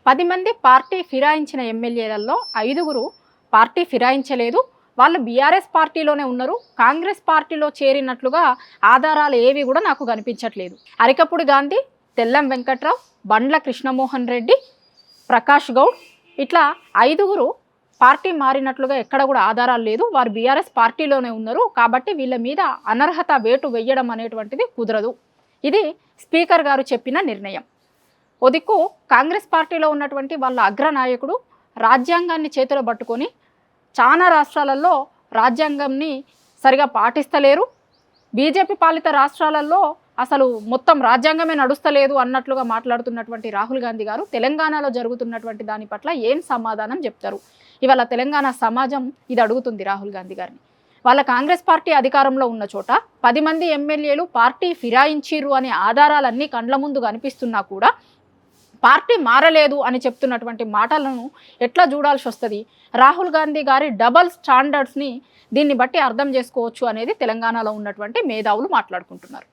10 మంది party ఫిరాయించిన ఎమ్మెల్యేలలో 5గురు party ఫిరాయించలేదు. వాళ్ళు BRS పార్టీలోనే ఉన్నారు. కాంగ్రెస్ పార్టీలో చేరినట్లుగా ఆధారాలు ఏవి కూడా నాకు కనిపించట్లేదు. అరికపూడి గాంధీ, తెల్లం వెంకట్రావు, బండ్ల కృష్ణమోహన్ రెడ్డి, ప్రకాష్ గౌడ్ ఇట్లా 5గురు పార్టీ మారినట్లుగా ఎక్కడ కూడా ఆధారాలు లేదు. వారు బీఆర్ఎస్ పార్టీలోనే ఉన్నారు. కాబట్టి వీళ్ళ మీద అనర్హత వేటు వేయడం అనేటువంటిది కుదరదు. ఇది స్పీకర్ గారు చెప్పిన నిర్ణయం. ఓ దిక్కు కాంగ్రెస్ పార్టీలో ఉన్నటువంటి వాళ్ళ అగ్రనాయకుడు రాజ్యాంగాన్ని చేతిలో పట్టుకొని చాలా రాష్ట్రాలలో రాజ్యాంగాన్ని సరిగా పాటిస్తలేరు. బీజేపీ పాలిత రాష్ట్రాలలో అసలు మొత్తం రాజ్యాంగమే నడుస్తలేదు అన్నట్లుగా మాట్లాడుతున్నటువంటి రాహుల్ గాంధీ గారు తెలంగాణలో జరుగుతున్నటువంటి దాని పట్ల ఏం సమాధానం చెప్తారు? ఇవాళ తెలంగాణ సమాజం ఇది అడుగుతుంది రాహుల్ గాంధీ గారిని. వాళ్ళ కాంగ్రెస్ పార్టీ అధికారంలో ఉన్న చోట 10 మంది ఎమ్మెల్యేలు పార్టీ ఫిరాయించిరు అనే ఆధారాలన్నీ కండ్ల ముందు కనిపిస్తున్నా కూడా పార్టీ మారలేదు అని చెప్తున్నటువంటి మాటలను ఎట్లా చూడాల్సి వస్తుంది? రాహుల్ గాంధీ గారి డబల్ స్టాండర్డ్స్ని దీన్ని బట్టి అర్థం చేసుకోవచ్చు అనేది తెలంగాణలో ఉన్నటువంటి మేధావులు మాట్లాడుకుంటున్నారు.